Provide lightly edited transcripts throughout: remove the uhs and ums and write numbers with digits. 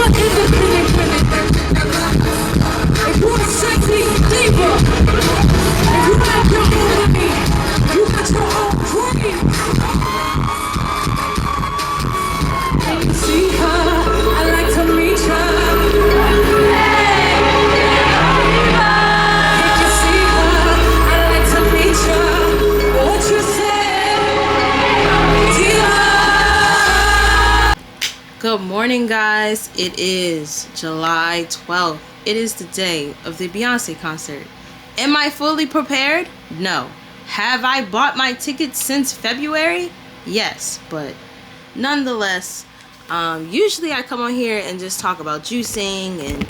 independent women. If you're a sexy diva, if you have your own money, you got your own cream. Can you see her? I like to reach her. Can you see her? I like to reach her. What you say? Good morning, guys. It is July 12th. It is the day of the Beyonce concert. Am I fully prepared? No. Have I bought my tickets since February? Yes, but nonetheless, usually I come on here and just talk about juicing and,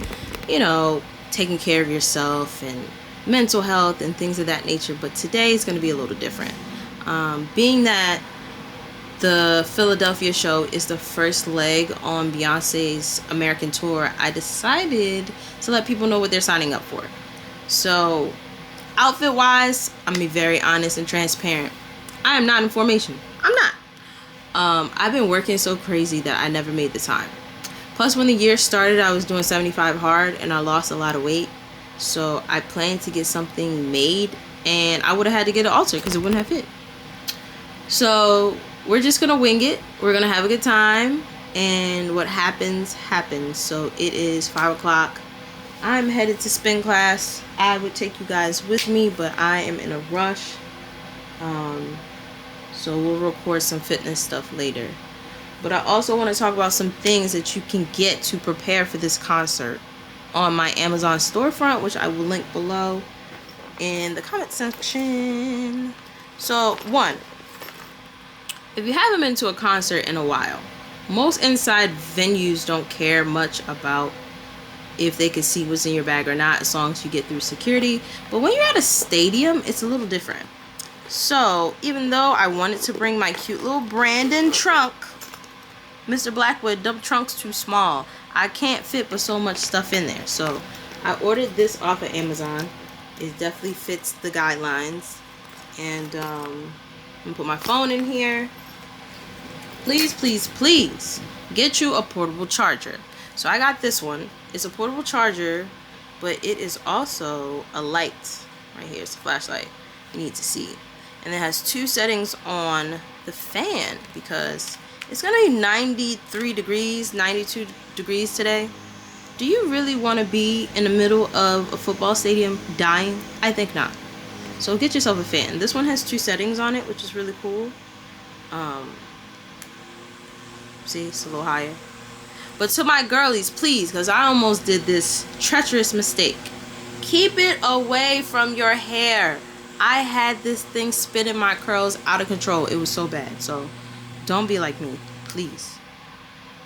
you know, taking care of yourself and mental health and things of that nature. But today is going to be a little different. Being that the Philadelphia show is the first leg on Beyonce's American tour, I decided to let people know what they're signing up for. So, outfit wise, I'm gonna be very honest and transparent. I am not in formation. I'm not. I've been working so crazy that I never made the time. Plus, when the year started, I was doing 75 hard and I lost a lot of weight. So I planned to get something made, and I would have had to get it altered because it wouldn't have fit. So we're just gonna wing it. We're gonna have a good time, and what happens happens. So it is 5 o'clock. I'm headed to spin class. I would take you guys with me, but I am in a rush. So we'll record some fitness stuff later. But I also want to talk about some things that you can get to prepare for this concert on my Amazon storefront, which I will link below in the comment section. So, one, if you haven't been to a concert in a while, most inside venues don't care much about if they can see what's in your bag or not, as long as you get through security. But when you're at a stadium, it's a little different. So, even though I wanted to bring my cute little Brandon trunk, Mr. Blackwood, dump trunk's too small. I can't fit but so much stuff in there. So, I ordered this off of Amazon. It definitely fits the guidelines. And, I'm gonna put my phone in here. Please, please, please get you a portable charger. So, I got this one. It's a portable charger, but it is also a light. Right here, it's a flashlight. You need to see. And it has two settings on the fan because it's gonna be 93 degrees, 92 degrees today. Do you really want to be in the middle of a football stadium dying? I think not. So get yourself a fan. This one has two settings on it, which is really cool. See, it's a little higher. But to my girlies, please, because I almost did this treacherous mistake. Keep it away from your hair. I had this thing spinning my curls out of control. It was so bad. So don't be like me, please.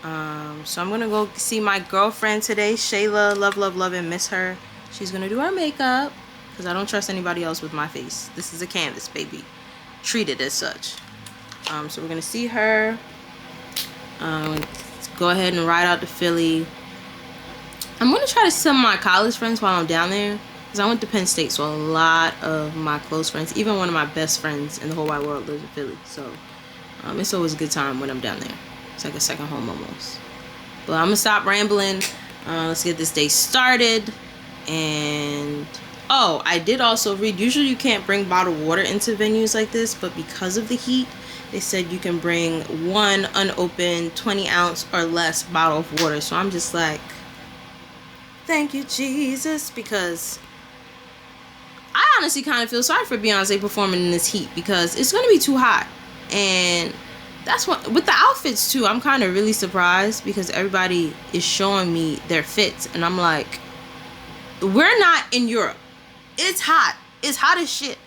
So I'm gonna go see my girlfriend today, Shayla. Love, love, love, and miss her. She's gonna do our makeup because I don't trust anybody else with my face. This is a canvas, baby. Treat it as such. So we're gonna see her. Go ahead and ride out to Philly. I'm gonna try to see some of my college friends while I'm down there. Because I went to Penn State, so a lot of my close friends, even one of my best friends in the whole wide world, lives in Philly. So it's always a good time when I'm down there. It's like a second home almost. But I'm going to stop rambling. Let's get this day started. And, oh, I did also read, usually you can't bring bottled water into venues like this, but because of the heat, they said you can bring one unopened 20-ounce or less bottle of water. So I'm just like, thank you, Jesus, because I honestly kind of feel sorry for Beyonce performing in this heat because it's going to be too hot. And that's what, with the outfits too, I'm kind of really surprised because everybody is showing me their fits. And I'm like, we're not in Europe. It's hot. It's hot as shit.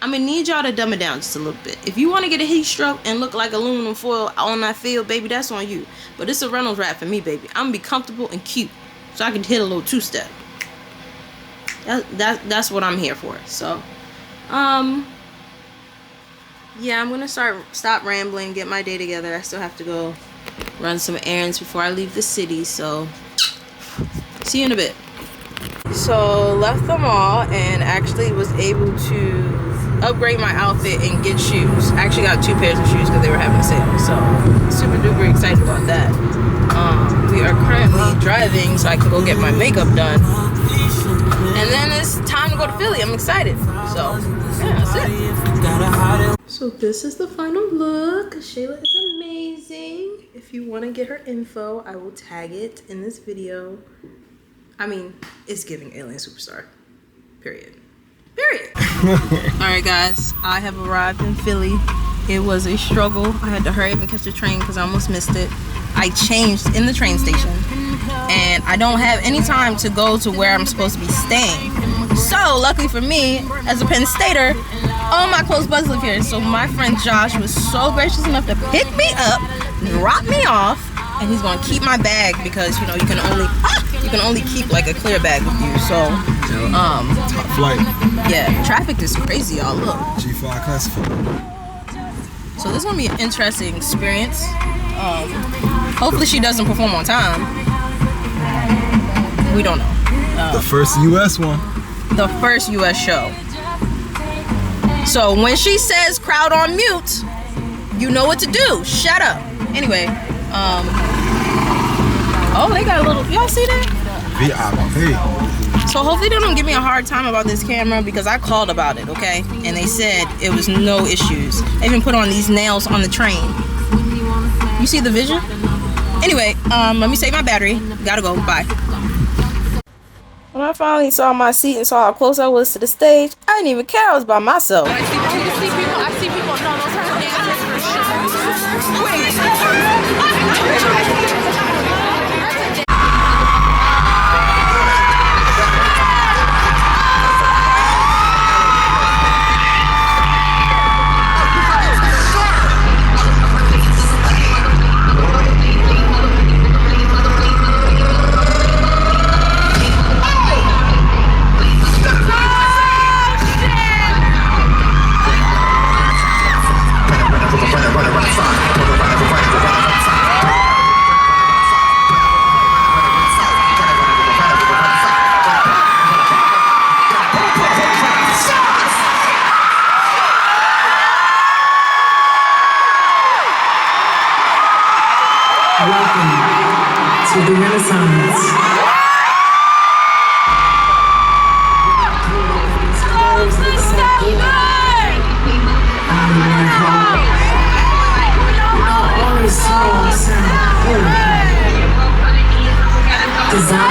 I'm going to need y'all to dumb it down just a little bit. If you want to get a heat stroke and look like aluminum foil on that field, baby, that's on you. But it's a Reynolds wrap for me, baby. I'm going to be comfortable and cute so I can hit a little two-step. That's what I'm here for. So, yeah, I'm gonna stop rambling, get my day together. I still have to go run some errands before I leave the city. So, see you in a bit. So, left the mall and actually was able to upgrade my outfit and get shoes. I actually got 2 pairs of shoes because they were having a sale, so super duper excited about that. We are currently driving so I can go get my makeup done, and then it's time to go to Philly. I'm excited. So yeah, that's it. So this is the final look. Shayla is amazing. If you want to get her info, I will tag it in this video. I mean, it's giving alien superstar. Period. Alright guys, I have arrived in Philly. It was a struggle. I had to hurry up and catch the train because I almost missed it. I changed in the train station and I don't have any time to go to where I'm supposed to be staying. So luckily for me, as a Penn Stater, all my close buds live here. So my friend Josh was so gracious enough to pick me up, drop me off, and he's gonna keep my bag because you know you can only keep like a clear bag with you. So top flight. Yeah, traffic is crazy, y'all. Look. G5 classified. So this is gonna be an interesting experience. Hopefully she doesn't perform on time. We don't know. The first US one. The first US show. So when she says crowd on mute, you know what to do. Shut up. Anyway, oh, they got a little, y'all see that? VIP. So hopefully they don't give me a hard time about this camera because I called about it, okay? And they said it was no issues. They even put on these nails on the train. You see the vision? Anyway, let me save my battery. Gotta go, bye. When I finally saw my seat and saw how close I was to the stage, I didn't even care I was by myself. I see people, no, those are dancers for sure. Welcome to the Renaissance. All these songs sound good. Design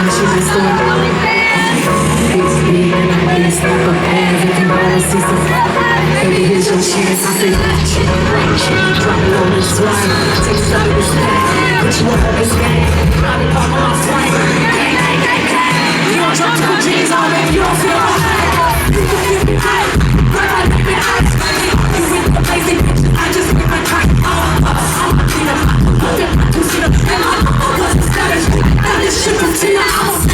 she my store. Big speed and I need a stack of ads. If you wanna see some, baby, here's your chance. I say, drop it on the swag. Take some of this back. Put you up in this game. I'll be popping off swag. Gang, gang, gang, gang. You don't drop your jeans on, baby, you don't feel alright. You can give me hype. Girl, I make me hype. You with the lazy bitches, I just make my track. I'm a cleaner. You see the and my was a savage. Now this shit from Tina House.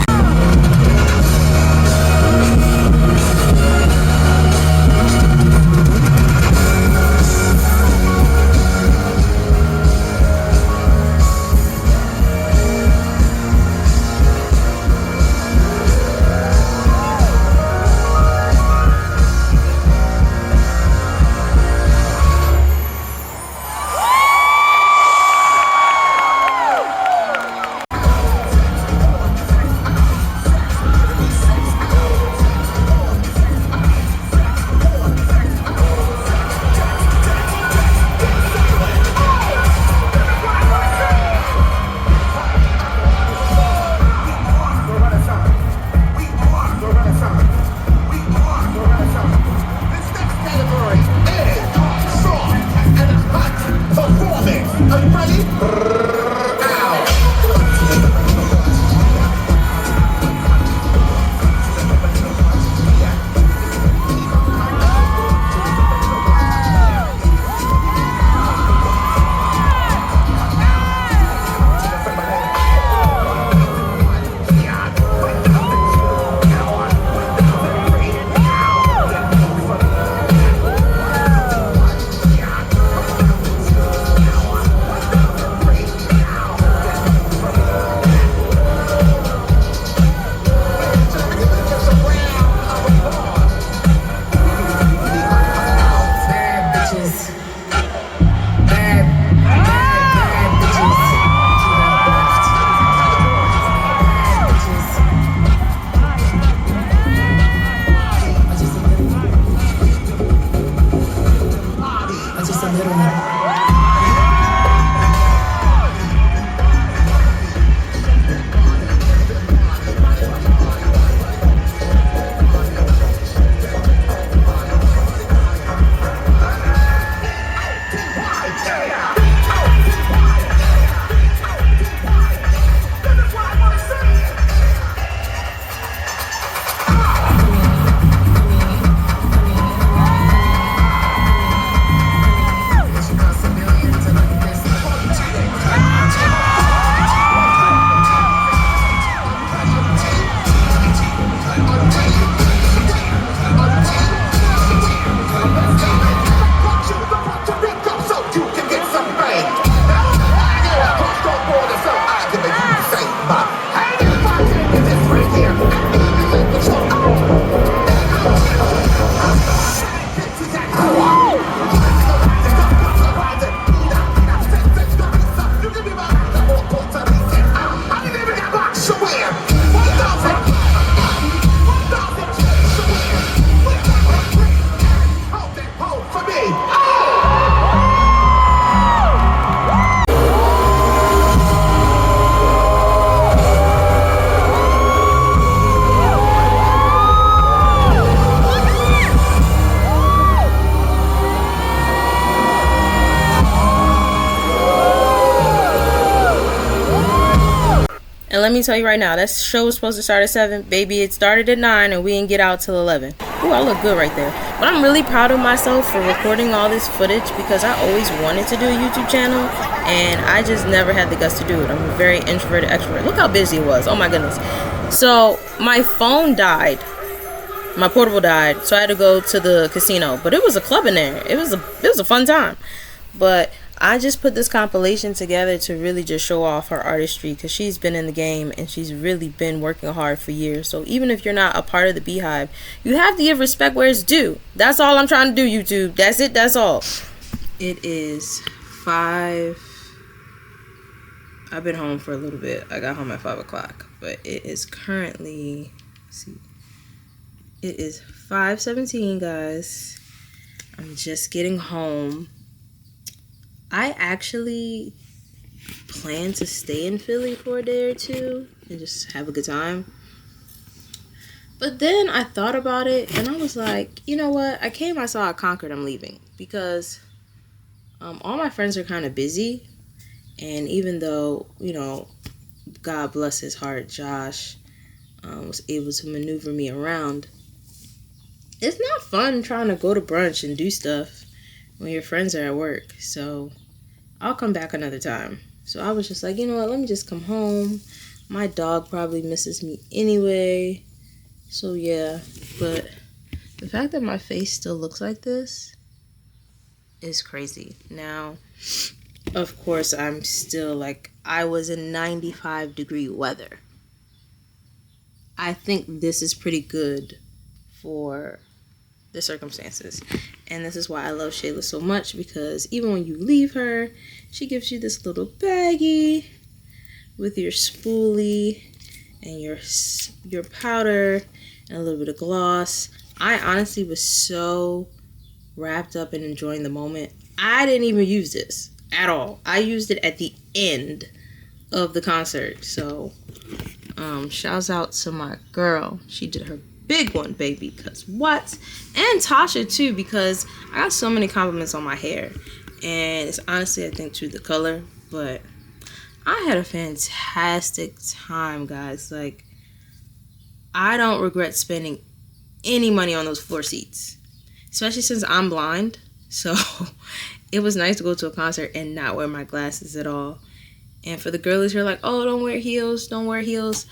And let me tell you right now, that show was supposed to start at 7. Baby, it started at 9 and we didn't get out till 11. Ooh, I look good right there. But I'm really proud of myself for recording all this footage because I always wanted to do a YouTube channel and I just never had the guts to do it. I'm a very introverted extrovert. Look how busy it was. Oh my goodness. So my phone died. My portable died, so I had to go to the casino. But it was a club in there. It was a fun time. But I just put this compilation together to really just show off her artistry because she's been in the game and she's really been working hard for years. So even if you're not a part of the Beehive, you have to give respect where it's due. That's all I'm trying to do, YouTube. That's it. That's all. It is 5. I've been home for a little bit. I got home at 5 o'clock, but it is currently, let's see, it is 5:17, guys. I'm just getting home. I actually plan to stay in Philly for a day or two and just have a good time. But then I thought about it, and I was like, you know what? I came, I saw, I conquered, I'm leaving. Because all my friends are kind of busy. And even though, you know, God bless his heart, Josh was able to maneuver me around, it's not fun trying to go to brunch and do stuff when your friends are at work. So I'll come back another time. So I was just like, you know what? Let me just come home. My dog probably misses me anyway. So yeah, but the fact that my face still looks like this is crazy. Now, of course, I'm still like, I was in 95-degree weather. I think this is pretty good for the circumstances. And this is why I love Shayla so much, because even when you leave her, she gives you this little baggie with your spoolie and your powder and a little bit of gloss. I honestly was so wrapped up in enjoying the moment. I didn't even use this at all. I used it at the end of the concert. So shouts out to my girl. She did her big one, baby, because what? And Tasha too, because I got so many compliments on my hair, and it's honestly, I think, to the color. But I had a fantastic time, guys. Like, I don't regret spending any money on those floor seats, especially since I'm blind. So it was nice to go to a concert and not wear my glasses at all. And for the girlies who are like, oh, don't wear heels, don't wear heels.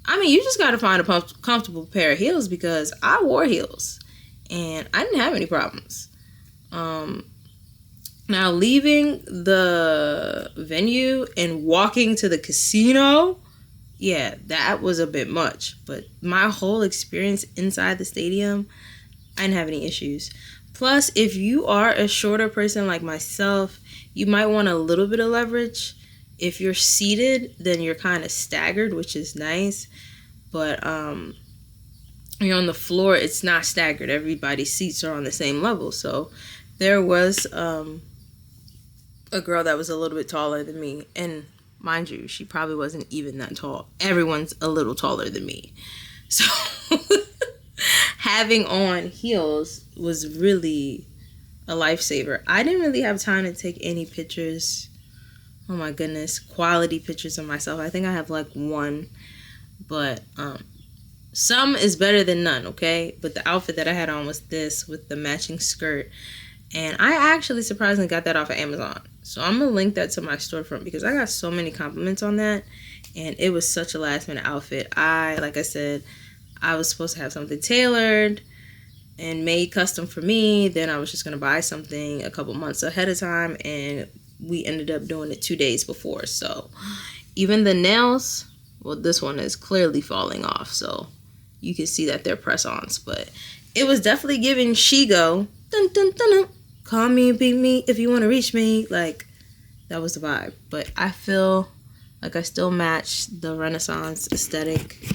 I mean, you just got to find a comfortable pair of heels, because I wore heels and I didn't have any problems. Now, leaving the venue and walking to the casino, yeah, that was a bit much. But my whole experience inside the stadium, I didn't have any issues. Plus, if you are a shorter person like myself, you might want a little bit of leverage. If you're seated, then you're kind of staggered, which is nice. But you're on the floor, it's not staggered. Everybody's seats are on the same level. So there was a girl that was a little bit taller than me. And mind you, she probably wasn't even that tall. Everyone's a little taller than me. So having on heels was really a lifesaver. I didn't really have time to take any pictures. Oh my goodness, quality pictures of myself. I think I have like one, but some is better than none, okay? But the outfit that I had on was this with the matching skirt, and I actually surprisingly got that off of Amazon. So I'm gonna link that to my storefront, because I got so many compliments on that, and it was such a last minute outfit. Like I said, I was supposed to have something tailored and made custom for me. Then I was just gonna buy something a couple months ahead of time, and we ended up doing it 2 days before. So even the nails, well, this one is clearly falling off, so you can see that they're press-ons. But it was definitely giving Shigo, dun, dun, dun, dun, call me, beat me if you want to reach me. Like, that was the vibe. But I feel like I still match the Renaissance aesthetic.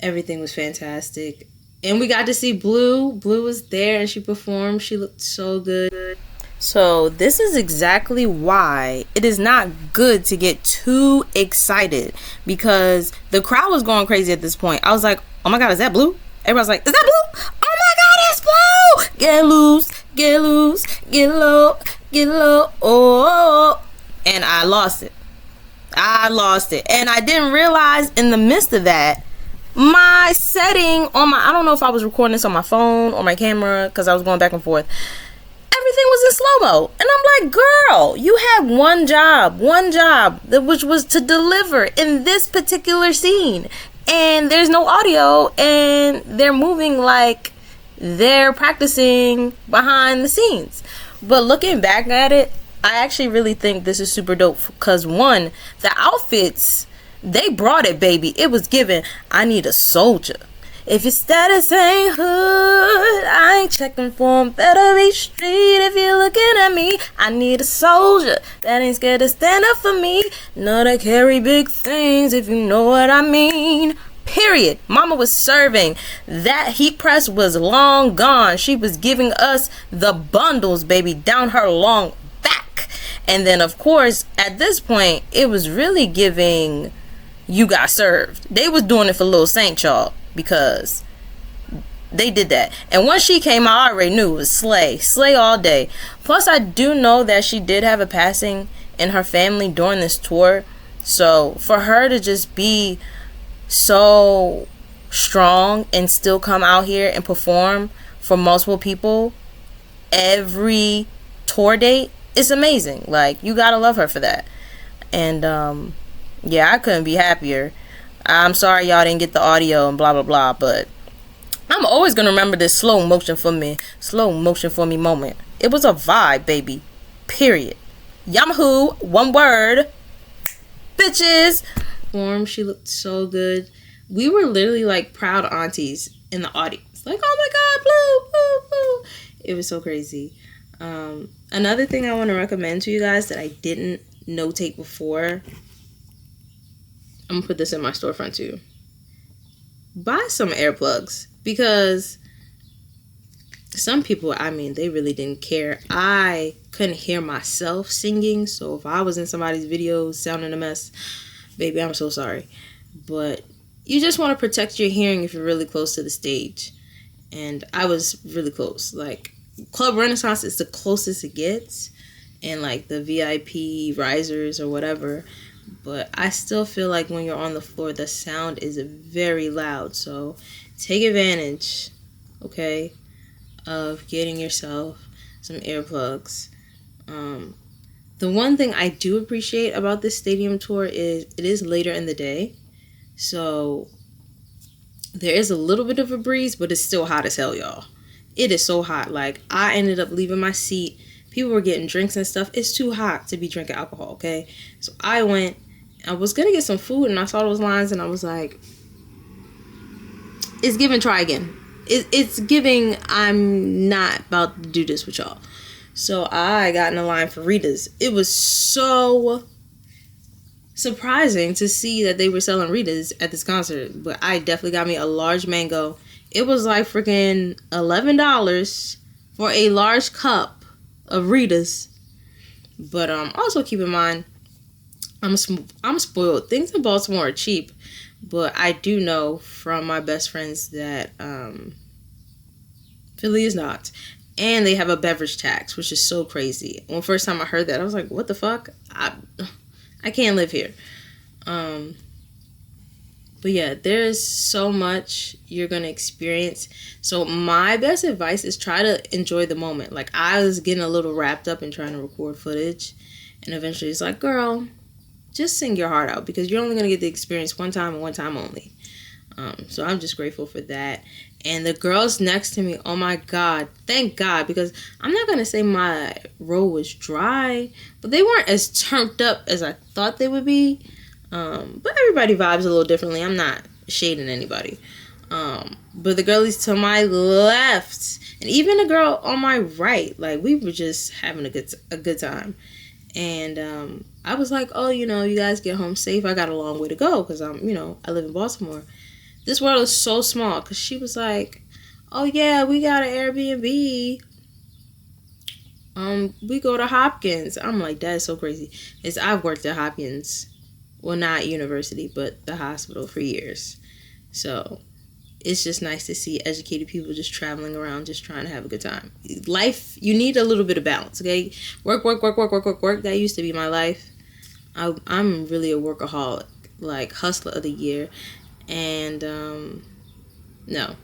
Everything was fantastic. And we got to see Blue. Blue was there and she performed. She looked so good. So this is exactly why it is not good to get too excited, because the crowd was going crazy at this point. I was like, oh my God, is that Blue? Everybody's like, is that Blue? Oh my God, it's Blue! Get loose, get loose, get low, get low. Oh, and I lost it. And I didn't realize in the midst of that, my setting on my, I don't know if I was recording this on my phone or my camera, because I was going back and forth. Everything was in slow-mo. And I'm like, girl, you had one job, which was to deliver in this particular scene. And there's no audio, and they're moving like they're practicing behind the scenes. But looking back at it, I actually really think this is super dope, because one, the outfits, they brought it, baby. It was given, I need a soldier. If your status ain't hood, I ain't checking for 'em. Better be street if you're looking at me. I need a soldier that ain't scared to stand up for me. Know to carry big things, if you know what I mean. Period. Mama was serving. That heat press was long gone. She was giving us the bundles, baby, down her long back. And then, of course, at this point, it was really giving you got served. They was doing it for Lil Saint, y'all, because they did that. And once she came out, I already knew it was slay all day. Plus, I do know that she did have a passing in her family during this tour. So for her to just be so strong and still come out here and perform for multiple people every tour date is amazing. Like, you gotta love her for that. And yeah, I couldn't be happier. I'm sorry y'all didn't get the audio and blah blah blah, but I'm always gonna remember this slow motion for me moment. It was a vibe, baby. Period. Yahoo, one word. Bitches. She looked so good. We were literally like proud aunties in the audience. Like, oh my god, blue, blue, blue. It was so crazy. Another thing I want to recommend to you guys that I didn't notate before. I'm gonna put this in my storefront too. Buy some earplugs, because some people, I mean, they really didn't care. I couldn't hear myself singing, so if I was in somebody's video sounding a mess, baby, I'm so sorry. But you just want to protect your hearing if you're really close to the stage. And I was really close. Like, Club Renaissance is the closest it gets, and like the VIP risers or whatever. But I still feel like when you're on the floor, the sound is very loud. So take advantage, okay, of getting yourself some earplugs. The one thing I do appreciate about this stadium tour is it is later in the day. So there is a little bit of a breeze, but it's still hot as hell, y'all. It is so hot. Like, I ended up leaving my seat. People were getting drinks and stuff. It's too hot to be drinking alcohol, okay? So I was going to get some food, and I saw those lines, and I was like, it's giving try again. It's giving I'm not about to do this with y'all. So I got in a line for Rita's. It was so surprising to see that they were selling Rita's at this concert. But I definitely got me a large mango. It was like freaking $11 for a large cup of Rita's. But also keep in mind, I'm spoiled. Things in Baltimore are cheap. But I do know from my best friends that Philly is not. And they have a beverage tax, which is so crazy. When first time I heard that, I was like, what the fuck? I can't live here. But yeah, there's so much you're going to experience. So my best advice is try to enjoy the moment. Like, I was getting a little wrapped up in trying to record footage. And eventually it's like, girl, just sing your heart out, because you're only going to get the experience one time and one time only. So I'm just grateful for that. And the girls next to me, oh my God, thank God, because I'm not going to say my row was dry, but they weren't as turned up as I thought they would be. But everybody vibes a little differently. I'm not shading anybody. But the girlies to my left, and even the girl on my right, like, we were just having a good time. And I was like, oh, you guys get home safe. I got a long way to go because I live in Baltimore. This world is so small, because she was like, oh yeah, we got an Airbnb. We go to Hopkins. I'm like, that is so crazy. I've worked at Hopkins. Well, not university, but the hospital for years. So it's just nice to see educated people just traveling around, just trying to have a good time. Life, you need a little bit of balance, okay? Work. That used to be my life. I'm really a workaholic, like hustler of the year. And no,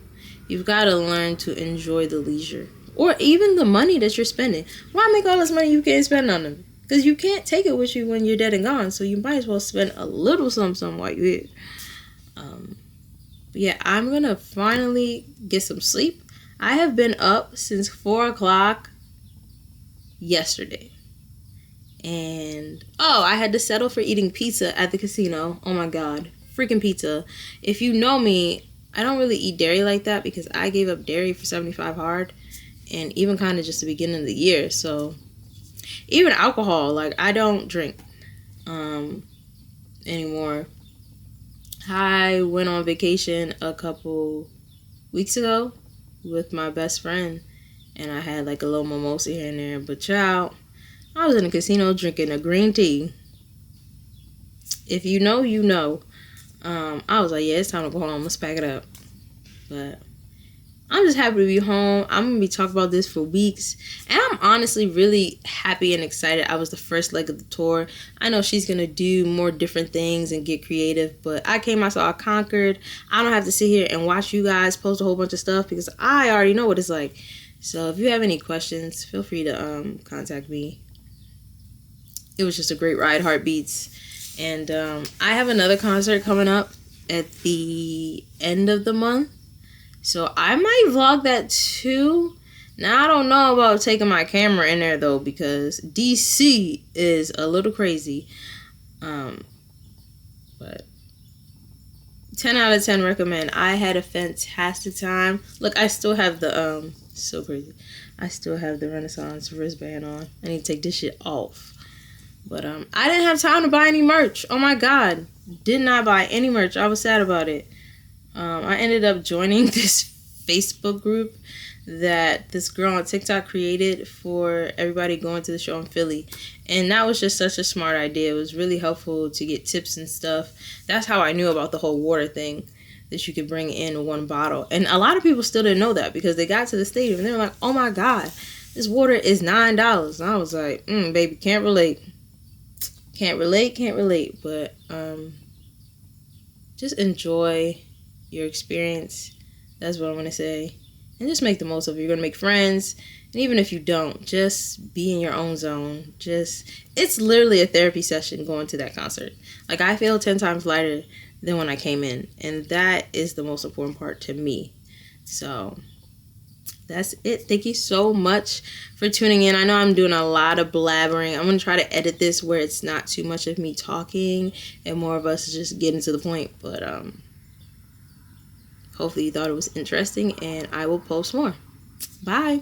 you've got to learn to enjoy the leisure, or even the money that you're spending. Why make all this money you can't spend on them? Because you can't take it with you when you're dead and gone. So you might as well spend a little something while you're here. But yeah, I'm gonna finally get some sleep. I have been up since 4 o'clock yesterday. And I had to settle for eating pizza at the casino. Oh my God. Freaking pizza. If you know me, I don't really eat dairy like that, because I gave up dairy for 75 hard, and even kind of just the beginning of the year. So even alcohol, like, I don't drink anymore. I went on vacation a couple weeks ago with my best friend, and I had like a little mimosa here and there. But child, I was in a casino drinking a green tea. If you know, you know. I was like, yeah, it's time to go home. Let's pack it up. But I'm just happy to be home. I'm going to be talking about this for weeks. And I'm honestly really happy and excited. I was the first leg of the tour. I know she's going to do more different things and get creative. But I came, I saw, I conquered. I don't have to sit here and watch you guys post a whole bunch of stuff because I already know what it's like. So if you have any questions, feel free to contact me. It was just a great ride, Heartbeats. And I have another concert coming up at the end of the month. So I might vlog that too. Now I don't know about taking my camera in there though because DC is a little crazy. But 10 out of 10 recommend. I had a fantastic time. Look, I still have the so crazy. I still have the Renaissance wristband on. I need to take this shit off. But I didn't have time to buy any merch. Oh my god. Did not buy any merch. I was sad about it. I ended up joining this Facebook group that this girl on TikTok created for everybody going to the show in Philly. And that was just such a smart idea. It was really helpful to get tips and stuff. That's how I knew about the whole water thing, that you could bring in one bottle. And a lot of people still didn't know that because they got to the stadium and they were like, oh my god, this water is $9. And I was like, baby, can't relate. Can't relate. But just enjoy your experience. That's what I'm going to say. And just make the most of it. You're going to make friends. And even if you don't, just be in your own zone. It's literally a therapy session going to that concert. Like, I feel 10 times lighter than when I came in. And that is the most important part to me. So, that's it. Thank you so much for tuning in. I know I'm doing a lot of blabbering. I'm going to try to edit this where it's not too much of me talking and more of us just getting to the point. But, hopefully you thought it was interesting, and I will post more. Bye.